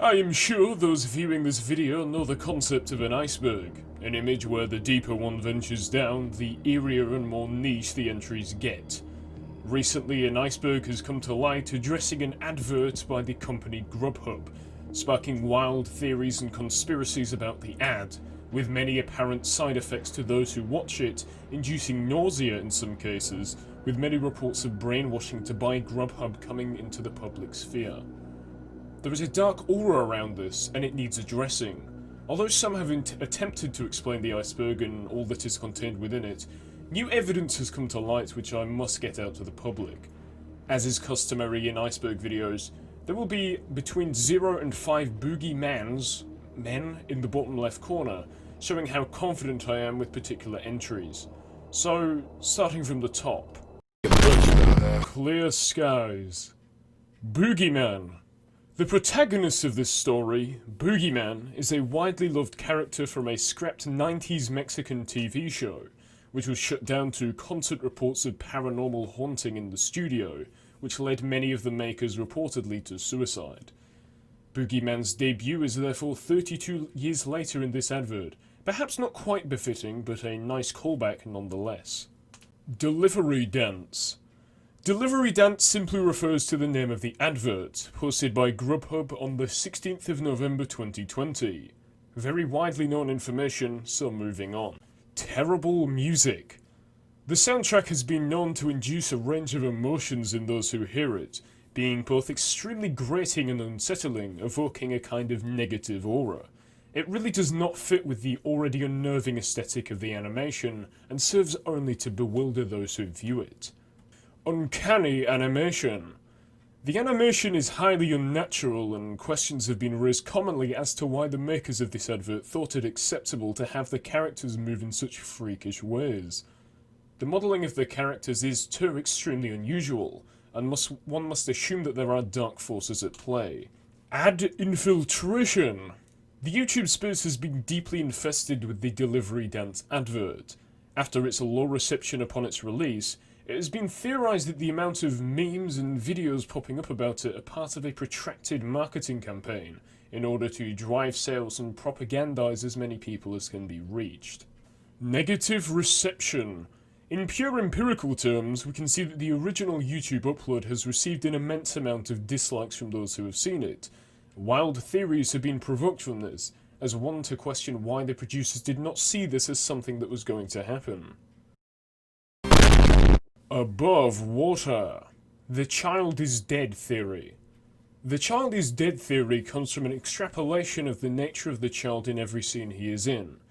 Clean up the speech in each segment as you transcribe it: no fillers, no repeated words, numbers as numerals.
I am sure those viewing this video know the concept of an iceberg, an image where the deeper one ventures down, the eerier and more niche the entries get. Recently, an iceberg has come to light addressing an advert by the company Grubhub, sparking wild theories and conspiracies about the ad, with many apparent side effects to those who watch it, inducing nausea in some cases, with many reports of brainwashing to buy Grubhub coming into the public sphere. There is a dark aura around this, and it needs addressing. Although some have attempted to explain the iceberg and all that is contained within it, new evidence has come to light which I must get out to the public. As is customary in iceberg videos, there will be between 0 and 5 boogey men in the bottom left corner, showing how confident I am with particular entries. So, starting from the top. Clear skies. Boogeyman. The protagonist of this story, Boogeyman, is a widely loved character from a scrapped 90s Mexican TV show, which was shut down to constant reports of paranormal haunting in the studio, which led many of the makers reportedly to suicide. Boogeyman's debut is therefore 32 years later in this advert, perhaps not quite befitting, but a nice callback nonetheless. Delivery Dance. Delivery Dance simply refers to the name of the advert, posted by Grubhub on the 16th of November 2020. Very widely known information, so moving on. Terrible music. The soundtrack has been known to induce a range of emotions in those who hear it, being both extremely grating and unsettling, evoking a kind of negative aura. It really does not fit with the already unnerving aesthetic of the animation, and serves only to bewilder those who view it. Uncanny animation. The animation is highly unnatural, and questions have been raised commonly as to why the makers of this advert thought it acceptable to have the characters move in such freakish ways. The modelling of the characters is too extremely unusual, and one must assume that there are dark forces at play. Ad infiltration. The YouTube space has been deeply infested with the Delivery Dance advert. After its low reception upon its release, it has been theorized that the amount of memes and videos popping up about it are part of a protracted marketing campaign in order to drive sales and propagandize as many people as can be reached. Negative reception. In pure empirical terms, we can see that the original YouTube upload has received an immense amount of dislikes from those who have seen it. Wild theories have been provoked from this, as one to question why the producers did not see this as something that was going to happen. Above water. The child is dead theory. The child is dead theory comes from an extrapolation of the nature of the child in every scene he is in.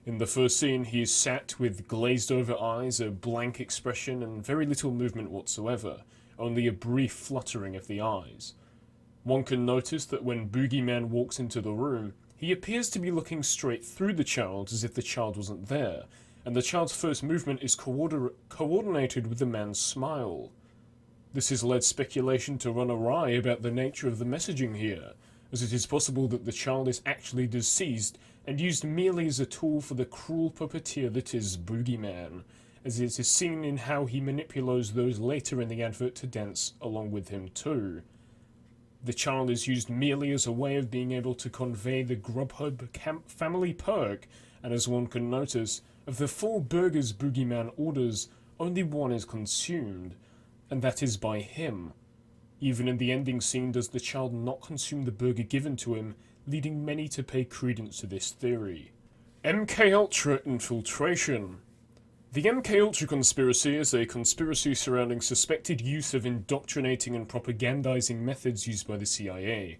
In the first scene, he is sat with glazed over eyes, a blank expression, and very little movement whatsoever, only a brief fluttering of the eyes. One can notice that when Boogeyman walks into the room, he appears to be looking straight through the child as if the child wasn't there, and the child's first movement is coordinated with the man's smile. This has led speculation to run awry about the nature of the messaging here, as it is possible that the child is actually deceased and used merely as a tool for the cruel puppeteer that is Boogeyman, as it is seen in how he manipulates those later in the advert to dance along with him too. The child is used merely as a way of being able to convey the Grubhub family perk, and as one can notice, of the 4 burgers Boogeyman orders, only one is consumed, and that is by him. Even in the ending scene does the child not consume the burger given to him, leading many to pay credence to this theory. MKUltra infiltration. The MKUltra conspiracy is a conspiracy surrounding suspected use of indoctrinating and propagandizing methods used by the CIA.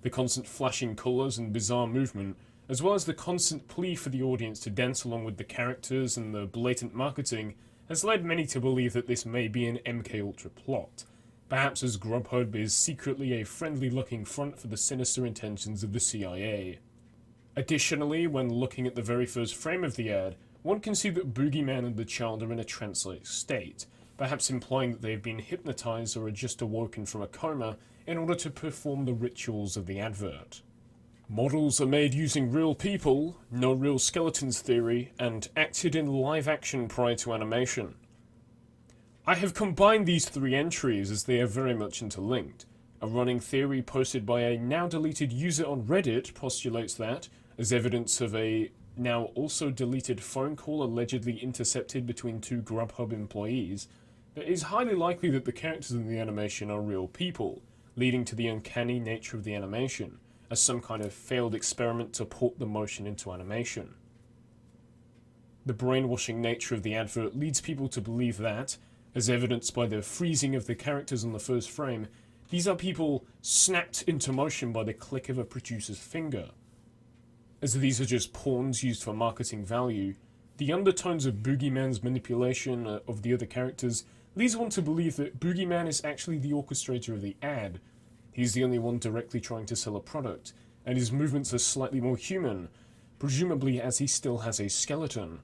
The constant flashing colours and bizarre movement, as well as the constant plea for the audience to dance along with the characters and the blatant marketing, has led many to believe that this may be an MKUltra plot, perhaps as Grubhub is secretly a friendly-looking front for the sinister intentions of the CIA. Additionally, when looking at the very first frame of the ad, one can see that Boogeyman and the child are in a trance-like state, perhaps implying that they have been hypnotized or are just awoken from a coma in order to perform the rituals of the advert. Models are made using real people, no real skeletons theory, and acted in live action prior to animation. I have combined these 3 entries as they are very much interlinked. A running theory posted by a now deleted user on Reddit postulates that, as evidence of a now also deleted phone call allegedly intercepted between two Grubhub employees, it is highly likely that the characters in the animation are real people, leading to the uncanny nature of the animation, as some kind of failed experiment to port the motion into animation. The brainwashing nature of the advert leads people to believe that, as evidenced by the freezing of the characters on the first frame, these are people snapped into motion by the click of a producer's finger. As these are just pawns used for marketing value, the undertones of Boogeyman's manipulation of the other characters leads one to believe that Boogeyman is actually the orchestrator of the ad. He's the only one directly trying to sell a product, and his movements are slightly more human, presumably as he still has a skeleton.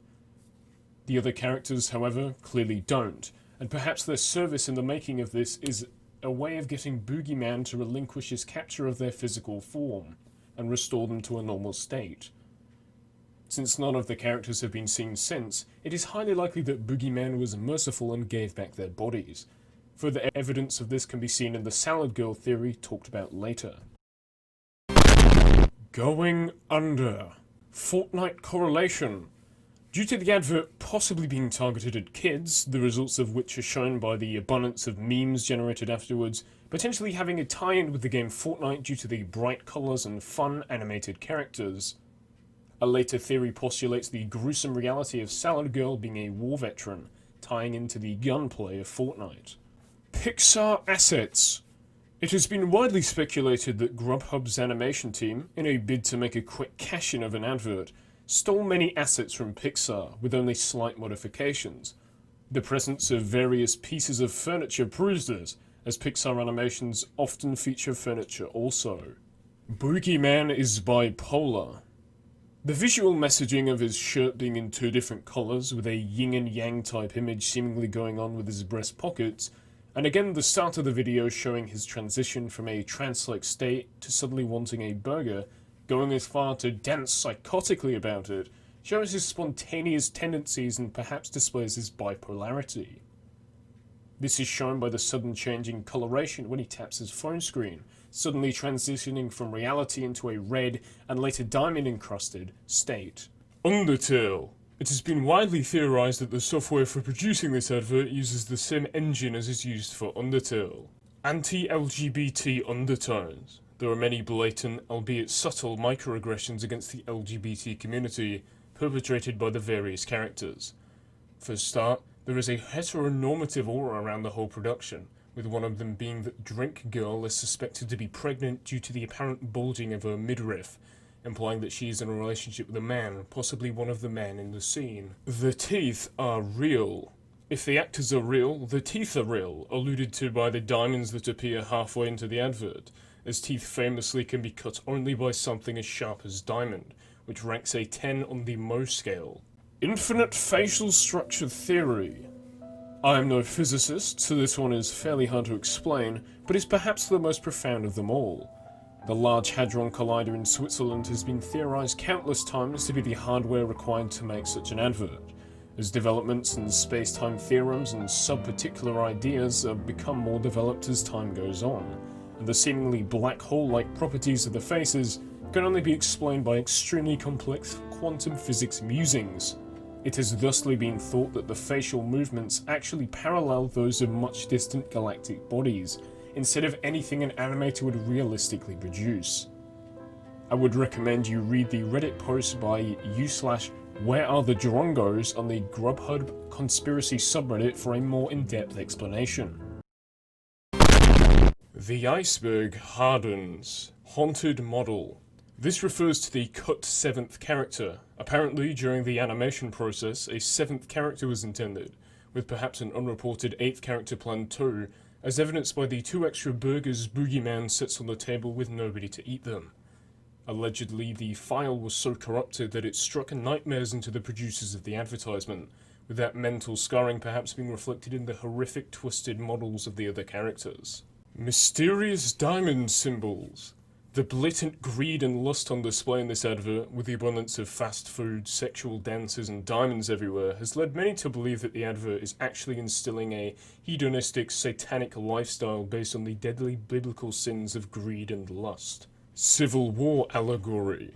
The other characters, however, clearly don't, and perhaps their service in the making of this is a way of getting Boogeyman to relinquish his capture of their physical form, and restore them to a normal state. Since none of the characters have been seen since, it is highly likely that Boogeyman was merciful and gave back their bodies. Further evidence of this can be seen in the Salad Girl theory talked about later. Going under. Fortnite correlation. Due to the advert possibly being targeted at kids, the results of which are shown by the abundance of memes generated afterwards, potentially having a tie-in with the game Fortnite due to the bright colours and fun animated characters. A later theory postulates the gruesome reality of Salad Girl being a war veteran, tying into the gunplay of Fortnite. Pixar assets. It has been widely speculated that Grubhub's animation team, in a bid to make a quick cash-in of an advert, stole many assets from Pixar, with only slight modifications. The presence of various pieces of furniture proves this, as Pixar animations often feature furniture also. Boogeyman is bipolar. The visual messaging of his shirt being in two different colours, with a yin and yang type image seemingly going on with his breast pockets, and again the start of the video showing his transition from a trance-like state to suddenly wanting a burger, going as far to dance psychotically about it, shows his spontaneous tendencies and perhaps displays his bipolarity. This is shown by the sudden change in coloration when he taps his phone screen, suddenly transitioning from reality into a red and later diamond-encrusted state. Undertale. It has been widely theorized that the software for producing this advert uses the same engine as is used for Undertale. Anti-LGBT undertones. There are many blatant, albeit subtle, microaggressions against the LGBT community, perpetrated by the various characters. For a start, there is a heteronormative aura around the whole production, with one of them being that Drink Girl is suspected to be pregnant due to the apparent bulging of her midriff, implying that she is in a relationship with a man, possibly one of the men in the scene. The teeth are real. If the actors are real, the teeth are real, alluded to by the diamonds that appear halfway into the advert, as teeth famously can be cut only by something as sharp as diamond, which ranks a 10 on the Mohs scale. Infinite facial structure theory. I am no physicist, so this one is fairly hard to explain, but is perhaps the most profound of them all. The Large Hadron Collider in Switzerland has been theorized countless times to be the hardware required to make such an advert, as developments in space-time theorems and sub-particular ideas have become more developed as time goes on, and the seemingly black hole-like properties of the faces can only be explained by extremely complex quantum physics musings. It has thusly been thought that the facial movements actually parallel those of much distant galactic bodies, instead of anything an animator would realistically produce. I would recommend you read the Reddit post by u/wherearethedrongos on the Grubhub conspiracy subreddit for a more in-depth explanation. The iceberg hardens. Haunted model. This refers to the cut 7th character. Apparently, during the animation process, a 7th character was intended, with perhaps an unreported 8th character planned too, as evidenced by the 2 extra burgers Boogeyman sets on the table with nobody to eat them. Allegedly, the file was so corrupted that it struck nightmares into the producers of the advertisement, with that mental scarring perhaps being reflected in the horrific twisted models of the other characters. Mysterious diamond symbols. The blatant greed and lust on display in this advert, with the abundance of fast food, sexual dances, and diamonds everywhere, has led many to believe that the advert is actually instilling a hedonistic, satanic lifestyle based on the deadly biblical sins of greed and lust. Civil War allegory.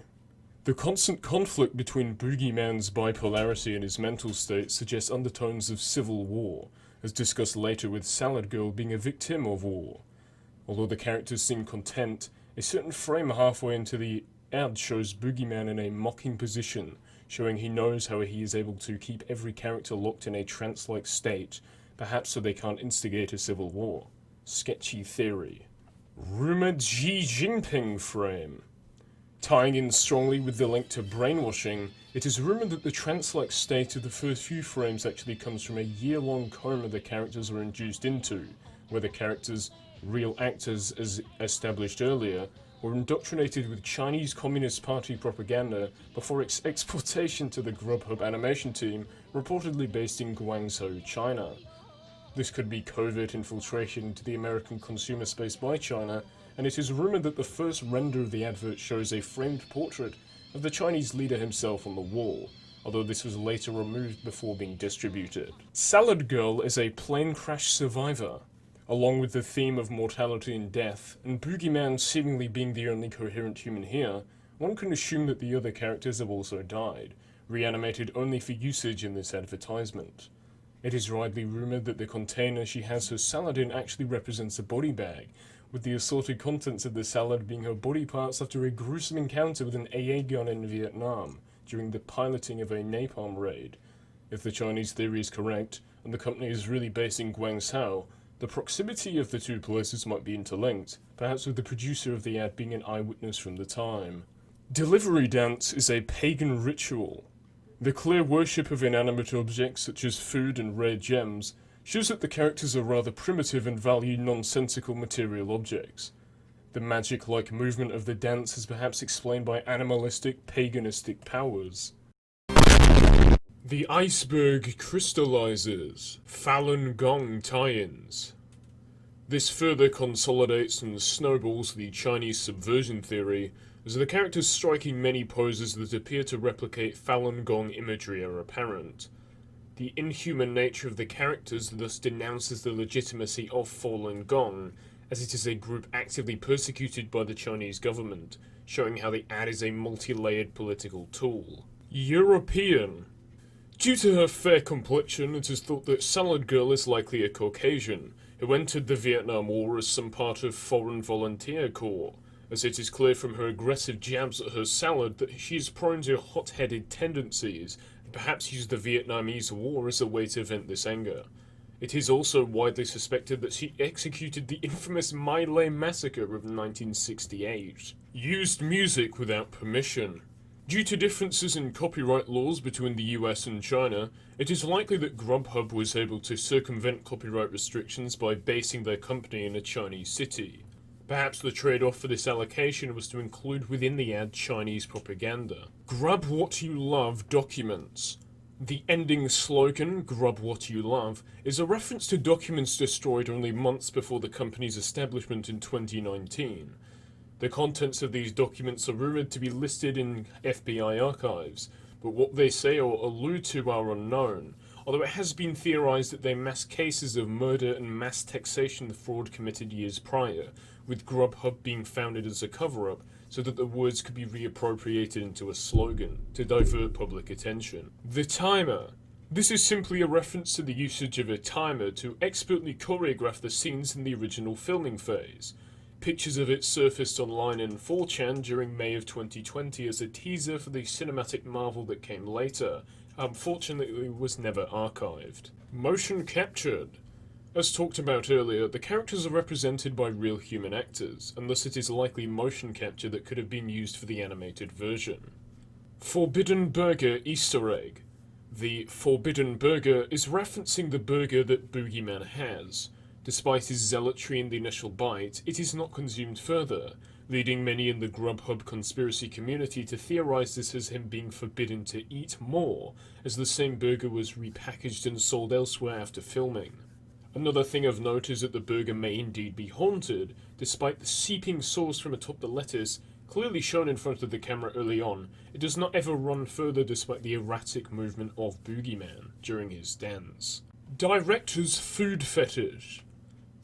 The constant conflict between Boogeyman's bipolarity and his mental state suggests undertones of civil war, as discussed later with Salad Girl being a victim of war. Although the characters seem content, a certain frame halfway into the ad shows Boogeyman in a mocking position, showing he knows how he is able to keep every character locked in a trance-like state, perhaps so they can't instigate a civil war. Sketchy theory. Rumored Xi Jinping frame. Tying in strongly with the link to brainwashing, it is rumored that the trance-like state of the first few frames actually comes from a year-long coma the characters were induced into, where the characters, real actors as established earlier, were indoctrinated with Chinese Communist Party propaganda before its exportation to the Grubhub animation team, reportedly based in Guangzhou, China. This could be covert infiltration into the American consumer space by China, and it is rumored that the first render of the advert shows a framed portrait of the Chinese leader himself on the wall, although this was later removed before being distributed. Salad Girl is a plane crash survivor, along with the theme of mortality and death, and Boogeyman seemingly being the only coherent human here. One can assume that the other characters have also died, reanimated only for usage in this advertisement. It is widely rumoured that the container she has her salad in actually represents a body bag, with the assorted contents of the salad being her body parts after a gruesome encounter with an AA gun in Vietnam during the piloting of a napalm raid. If the Chinese theory is correct, and the company is really based in Guangzhou, the proximity of the two places might be interlinked, perhaps with the producer of the ad being an eyewitness from the time. Delivery dance is a pagan ritual. The clear worship of inanimate objects such as food and rare gems shows that the characters are rather primitive and value nonsensical material objects. The magic-like movement of the dance is perhaps explained by animalistic, paganistic powers. The iceberg crystallizes. Falun Gong tie-ins. This further consolidates and snowballs the Chinese subversion theory, as the characters striking many poses that appear to replicate Falun Gong imagery are apparent. The inhuman nature of the characters thus denounces the legitimacy of Falun Gong, as it is a group actively persecuted by the Chinese government, showing how the ad is a multi-layered political tool. European. Due to her fair complexion, it is thought that Salad Girl is likely a Caucasian, who entered the Vietnam War as some part of Foreign Volunteer Corps, as it is clear from her aggressive jabs at her salad that she is prone to hot-headed tendencies, and perhaps used the Vietnamese War as a way to vent this anger. It is also widely suspected that she executed the infamous My Lai massacre of 1968. Used music without permission. Due to differences in copyright laws between the US and China, it is likely that Grubhub was able to circumvent copyright restrictions by basing their company in a Chinese city. Perhaps the trade-off for this allocation was to include within the ad Chinese propaganda. Grub what you love documents. The ending slogan, Grub what you love, is a reference to documents destroyed only months before the company's establishment in 2019. The contents of these documents are rumoured to be listed in FBI archives, but what they say or allude to are unknown, although it has been theorised that they mask cases of murder and mass taxation fraud committed years prior, with Grubhub being founded as a cover-up so that the words could be reappropriated into a slogan to divert public attention. The timer. This is simply a reference to the usage of a timer to expertly choreograph the scenes in the original filming phase. Pictures of it surfaced online in 4chan during May of 2020 as a teaser for the cinematic marvel that came later. Unfortunately, it was never archived. Motion captured. As talked about earlier, the characters are represented by real human actors, and thus it is likely motion capture that could have been used for the animated version. Forbidden Burger Easter egg. The Forbidden Burger is referencing the burger that Boogeyman has. Despite his zealotry in the initial bite, it is not consumed further, leading many in the Grubhub conspiracy community to theorize this as him being forbidden to eat more, as the same burger was repackaged and sold elsewhere after filming. Another thing of note is that the burger may indeed be haunted, despite the seeping sauce from atop the lettuce clearly shown in front of the camera early on. It does not ever run further despite the erratic movement of Boogeyman during his dance. Director's food fetish.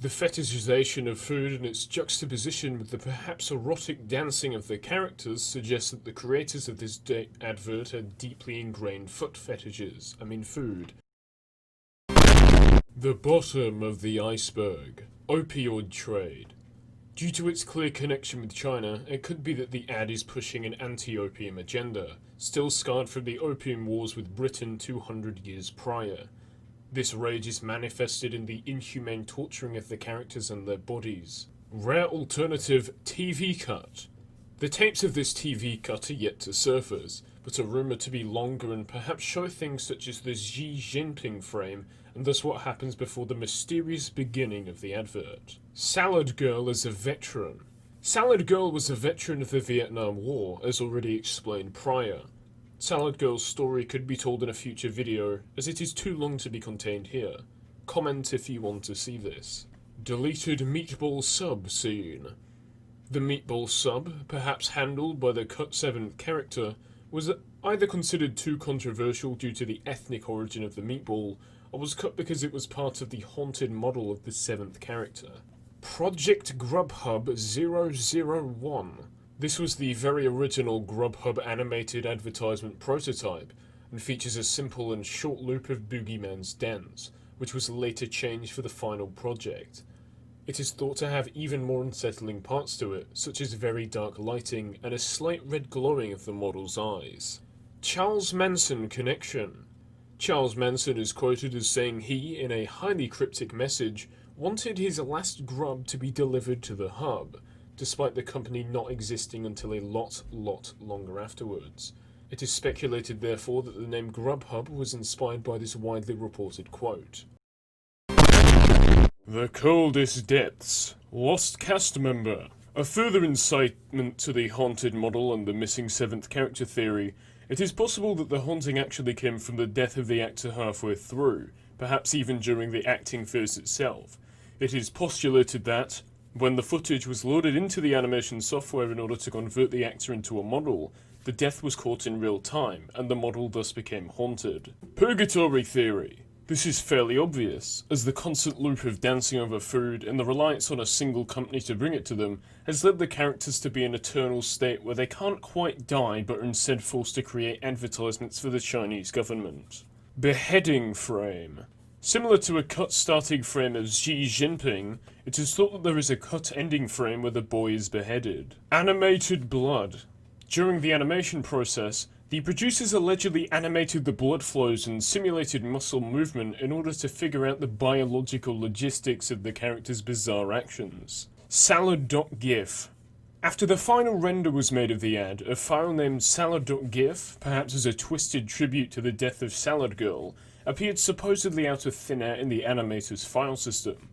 The fetishization of food and its juxtaposition with the perhaps erotic dancing of the characters suggests that the creators of this advert had deeply ingrained food. The bottom of the iceberg. Opioid trade. Due to its clear connection with China, it could be that the ad is pushing an anti-opium agenda, still scarred from the opium wars with Britain 200 years prior. This rage is manifested in the inhumane torturing of the characters and their bodies. Rare alternative TV cut. The tapes of this TV cut are yet to surface, but are rumoured to be longer and perhaps show things such as the Xi Jinping frame, and thus what happens before the mysterious beginning of the advert. Salad Girl is a veteran. Salad Girl was a veteran of the Vietnam War, as already explained prior. Salad Girl's story could be told in a future video, as it is too long to be contained here. Comment if you want to see this. Deleted meatball sub scene. The meatball sub, perhaps handled by the cut 7th character, was either considered too controversial due to the ethnic origin of the meatball, or was cut because it was part of the haunted model of the 7th character. Project Grubhub 001. This was the very original Grubhub animated advertisement prototype, and features a simple and short loop of Boogeyman's dance, which was later changed for the final project. It is thought to have even more unsettling parts to it, such as very dark lighting and a slight red glowing of the model's eyes. Charles Manson connection. Charles Manson is quoted as saying he, in a highly cryptic message, wanted his last grub to be delivered to the hub, despite the company not existing until a lot longer afterwards. It is speculated, therefore, that the name Grubhub was inspired by this widely reported quote. The Coldest Depths. Lost cast member. A further incitement to the haunted model and the missing 7th character theory, it is possible that the haunting actually came from the death of the actor halfway through, perhaps even during the acting phase itself. It is postulated that, when the footage was loaded into the animation software in order to convert the actor into a model, the death was caught in real time, and the model thus became haunted. Purgatory theory. This is fairly obvious, as the constant loop of dancing over food and the reliance on a single company to bring it to them has led the characters to be in an eternal state where they can't quite die but are instead forced to create advertisements for the Chinese government. Beheading frame. Similar to a cut starting frame of Xi Jinping, it is thought that there is a cut ending frame where the boy is beheaded. Animated blood. During the animation process, the producers allegedly animated the blood flows and simulated muscle movement in order to figure out the biological logistics of the characters' bizarre actions. Salad.gif. After the final render was made of the ad, a file named Salad.gif, perhaps as a twisted tribute to the death of Salad Girl, appeared supposedly out of thin air in the animator's file system.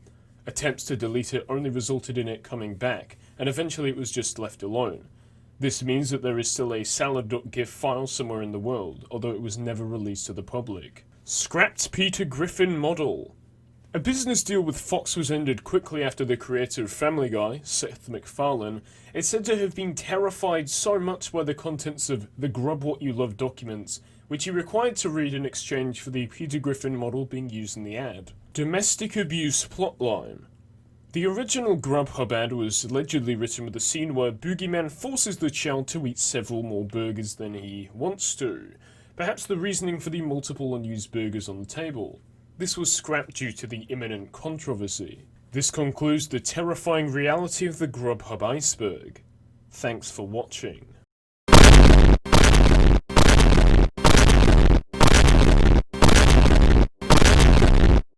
Attempts to delete it only resulted in it coming back, and eventually it was just left alone. This means that there is still a Salad.gif file somewhere in the world, although it was never released to the public. Scrapped Peter Griffin model. A business deal with Fox was ended quickly after the creator of Family Guy, Seth MacFarlane, is said to have been terrified so much by the contents of the Grub What You Love documents, which he required to read in exchange for the Peter Griffin model being used in the ad. Domestic abuse plotline. The original Grubhub ad was allegedly written with a scene where Boogeyman forces the child to eat several more burgers than he wants to, perhaps the reasoning for the multiple unused burgers on the table. This was scrapped due to the imminent controversy. This concludes the terrifying reality of the Grubhub iceberg. Thanks for watching.